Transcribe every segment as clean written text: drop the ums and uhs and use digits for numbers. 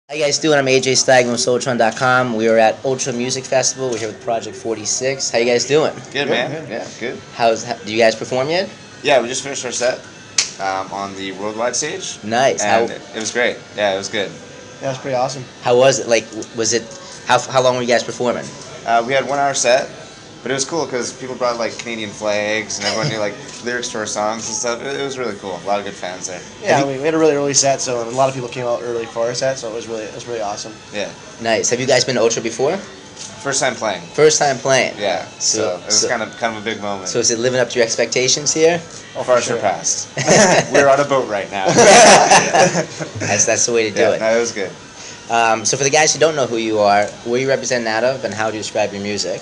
How you guys doing? I'm AJ Stagman with Soletron.com. We are at Ultra Music Festival. We're here with Project 46. How you guys doing? Good, man. Yeah, good. Do you guys perform yet? Yeah, we just finished our set on the worldwide stage. Nice. And it was great. Yeah, it was good. Yeah, it was pretty awesome. How was it? Like, was it? How long were you guys performing? We had 1 hour set, but it was cool because people brought like Canadian flags and everyone knew like lyrics to our songs and stuff. It was really cool. A lot of good fans there. Yeah, we had a really early set, so a lot of people came out early for our set, so it was really awesome. Yeah. Nice. Have you guys been to Ultra before? First time playing. First time playing. Yeah. So it was kind of a big moment. So is it living up to your expectations here? Oh, far surpassed. We're on a boat right now. That's the way to do it. No, it was good. So for the guys who don't know who you are, where you represent out of, and how do you describe your music?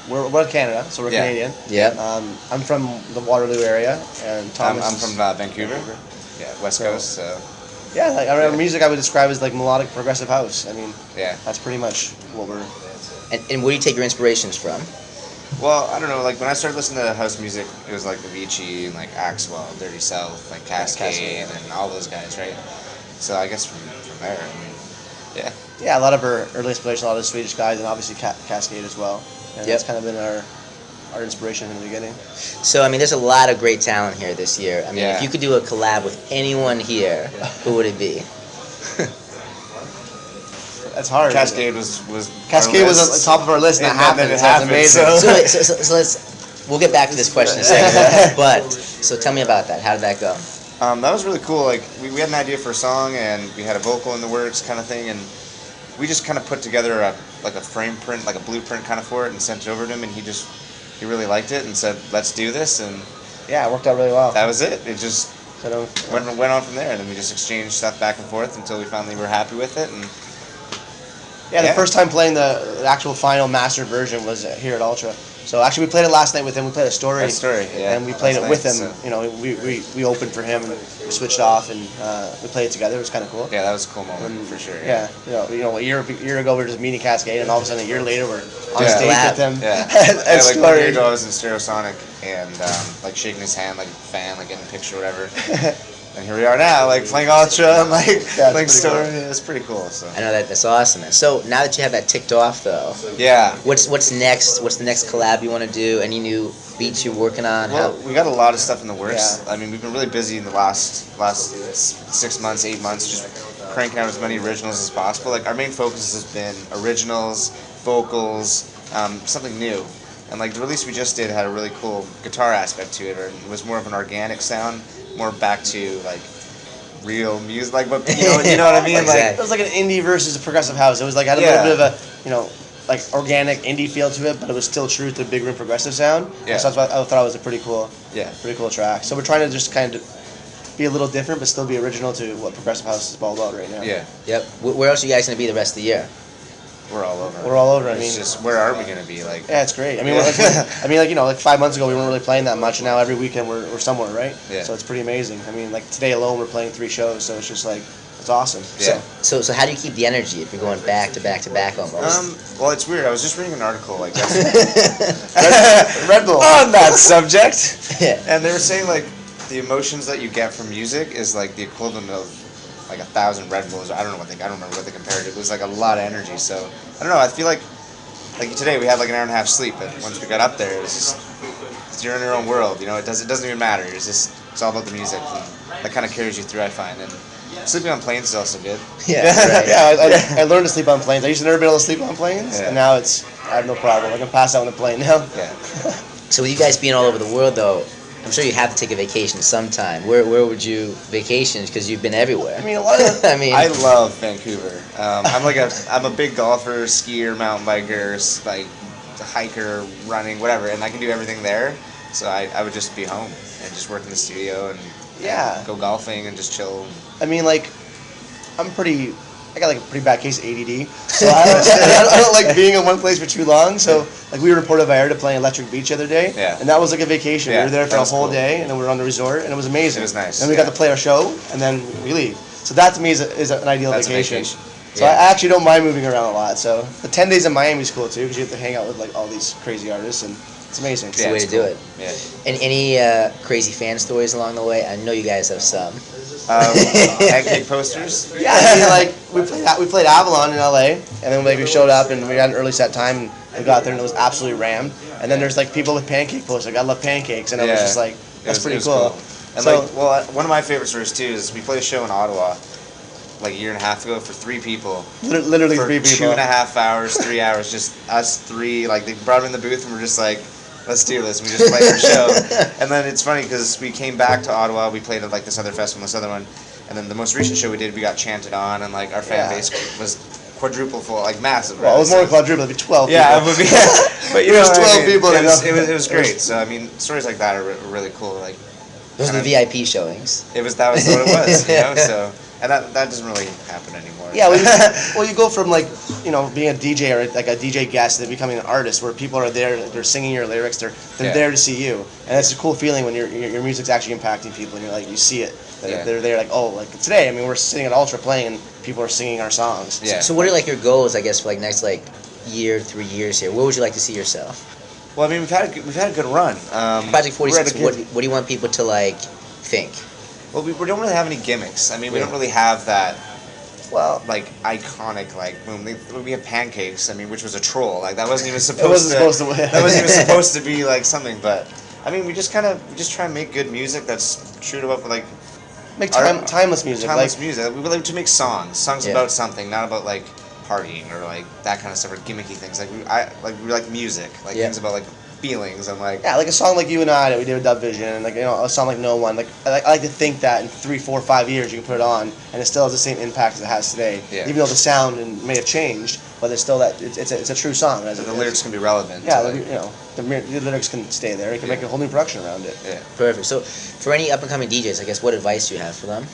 We're Canada, so we're Canadian. Yeah. I'm from the Waterloo area, and Thomas. I'm from Vancouver. Yeah, West Coast. So. Yeah, like our music I would describe as like melodic progressive house. I mean, yeah, that's pretty much what we're. And where do you take your inspirations from? Well, I don't know. Like when I started listening to house music, it was like Avicii and like Axwell, Dirty South, like Cascade, and all those guys, right? So I guess from there, I mean, yeah. Yeah, a lot of our early inspiration, a lot of the Swedish guys, and obviously Cascade as well. And that's kind of been our inspiration in the beginning. So, I mean, there's a lot of great talent here this year. I mean, if you could do a collab with anyone here, who would it be? That's hard. Cascade was on top of our list, and that happened. It happened. Amazing. So we'll get back to this question in a second. But, so tell me about that. How did that go? That was really cool. Like, we had an idea for a song, and we had a vocal in the works kind of thing, and we just kind of put together a frame print, like a blueprint kind of for it, and sent it over to him, and he really liked it and said, "Let's do this." And yeah, it worked out really well. That was it. It just went on from there, and then we just exchanged stuff back and forth until we finally were happy with it. And the first time playing the actual final mastered version was here at Ultra. So actually, we played it last night with him. We played a story. And we played it with him. So. You know, we opened for him and we switched off and we played it together. It was kind of cool. Yeah, that was a cool moment for sure. Yeah, you know, a year ago we were just meeting Cascade, and all of a sudden a year later we're on stage with him. Yeah, like 1 year ago I was in Stereosonic and like shaking his hand like a fan, like getting a picture or whatever. And here we are now, like playing Ultra and like story. Cool. Yeah, it's pretty cool. So I know that's awesome. And so now that you have that ticked off, though, what's next? What's the next collab you want to do? Any new beats you're working on? Well, we got a lot of stuff in the works. Yeah. I mean, we've been really busy in the last 6 months, 8 months, just cranking out as many originals as possible. Like our main focus has been originals, vocals, something new. And like the release we just did had a really cool guitar aspect to it, or it was more of an organic sound. More back to like real music, like, but you know what I mean. Exactly. Like it was like an indie versus a progressive house. It was like had a little bit of a like organic indie feel to it, but it was still true to the big room progressive sound. Yeah. So that's why I thought it was a pretty cool track. So we're trying to just kind of be a little different, but still be original to what progressive house is all about right now. Yeah. Yep. Where else are you guys gonna be the rest of the year? We're all over. We're all over. I mean, it's just where are we gonna be? Like, yeah, it's great. I mean, like 5 months ago we weren't really playing that much, and now every weekend we're somewhere, right? Yeah. So it's pretty amazing. I mean, like today alone we're playing 3 shows, so it's just like it's awesome. Yeah. So how do you keep the energy if you're going back to back to back almost? Well, it's weird. I was just reading an article like Red Bull on that subject, and they were saying like the emotions that you get from music is like the equivalent of like 1,000 Red Bulls. I don't remember what they compared it. It was like a lot of energy. So I don't know. I feel like today we had like an hour and a half sleep, but once we got up there, it was just you're in your own world. You know, it doesn't even matter. It's all about the music. And that kind of carries you through, I find. And sleeping on planes is also good. Yeah, right. I learned to sleep on planes. I used to never be able to sleep on planes, and now I have no problem. I can pass out on a plane now. Yeah. So with you guys being all over the world, though, I'm sure you have to take a vacation sometime. Where would you vacation? Because you've been everywhere. I mean, a lot of. I love Vancouver. I'm a big golfer, skier, mountain biker, like hiker, running, whatever, and I can do everything there. So I would just be home and just work in the studio and go golfing and just chill. I mean, like, I'm pretty got like a pretty bad case of ADD, so I don't like being in one place for too long. So like we were in Puerto Vallarta playing Electric Beach the other day, and that was like a vacation. We were there for a whole day, and then we were on the resort, and it was amazing. It was nice. And we got to play our show, and then we leave. So that to me is an ideal vacation. So I actually don't mind moving around a lot. So the 10 days in Miami is cool too, because you have to hang out with like all these crazy artists, and it's amazing. It's the way to do it. Yeah. And any crazy fan stories along the way? I know you guys have some. Pancake posters? Yeah, I mean, like we played Avalon in LA, and then like we showed up and we had an early set time, and we got there and it was absolutely rammed. And then there's like people with pancake posters. Like I love pancakes, and I was just like, that's pretty cool. And so, like, well, one of my favorite stories too is we played a show in Ottawa like a year and a half ago for 3 people. Literally for 3 people. 2.5 hours, 3 hours, just us 3. Like they brought him in the booth and we're just like, let's do this. And we just played our show. And then it's funny because we came back to Ottawa. We played at like this other festival, this other one. And then the most recent show we did, we got chanted on, and like our fan base was quadruple full, like massive. Well, it was more than quadruple. It'd be 12. Yeah, it would be. But you know, 12 people. It was great. So I mean, stories like that are really cool. Like those are the VIP showings. That was what it was. You know, so. And that doesn't really happen anymore. Yeah, well, you go from like, you know, being a DJ or like a DJ guest to becoming an artist, where people are there, they're singing your lyrics, they're there to see you, and it's a cool feeling when your music's actually impacting people, and you're like, you see it, they're there, like, oh, like today, I mean, we're sitting at Ultra playing, and people are singing our songs. Yeah. So what are like your goals, I guess, for like next like year, 3 years here? Where would you like to see yourself? Well, I mean, we've had a good run. Project 46. What do you want people to like think? Well, we don't really have any gimmicks. I mean, we don't really have that, like, iconic, like, boom. We have pancakes. I mean, which was a troll. Like, that wasn't even supposed to. That wasn't even supposed to be like something. But I mean, we just try and make good music that's true to what like. Make timeless music. Timeless music. We like to make songs about something, not about like partying or like that kind of stuff or gimmicky things. Like we like music, like things about like feelings and like like a song like You and I that we did with Dub Vision, and like, you know, a song like No One. Like I like to think that in 3, 4, 5 years you can put it on and it still has the same impact as it has today. Yeah. Even though the sound may have changed, but it's still that it's a true song. The lyrics can be relevant. Yeah, like, you know, the lyrics can stay there. You can make a whole new production around it. Yeah. Perfect. So for any up and coming DJs, I guess, what advice do you have for them?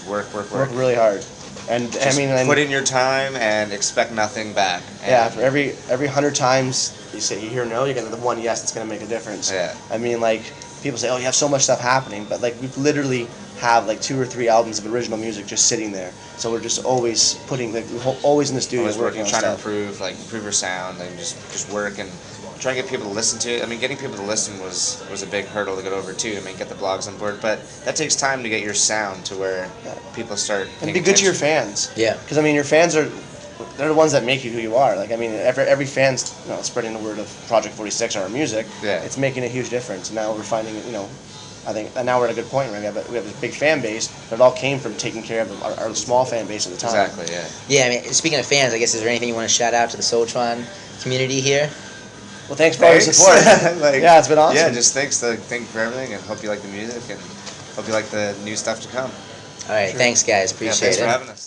Work really hard. And just I mean, put in your time and expect nothing back. And for every 100 times you hear no, you're gonna the one yes that's gonna make a difference. Yeah. I mean, like people say, oh, you have so much stuff happening, but like we literally have like 2 or 3 albums of original music just sitting there. So we're just always putting always in the studio, always working on trying stuff. to improve your sound and just work and try and get people to listen to it. I mean, getting people to listen was a big hurdle to get over too. I mean, get the blogs on board, but that takes time to get your sound to where people start. And be good to your fans. Yeah. Because I mean, your fans they're the ones that make you who you are. Like I mean, every fan's spreading the word of Project 46 or our music. Yeah. It's making a huge difference. And now we're finding I think now we're at a good point. Right? We have this big fan base, but it all came from taking care of our small fan base at the time. Exactly. Yeah. Yeah. I mean, speaking of fans, I guess is there anything you want to shout out to the Soletron community here? Well, thanks for all your support. Yeah, it's been awesome. Yeah, just thank you for everything, and hope you like the music, and hope you like the new stuff to come. All right, thanks guys, appreciate it. Thanks for having us.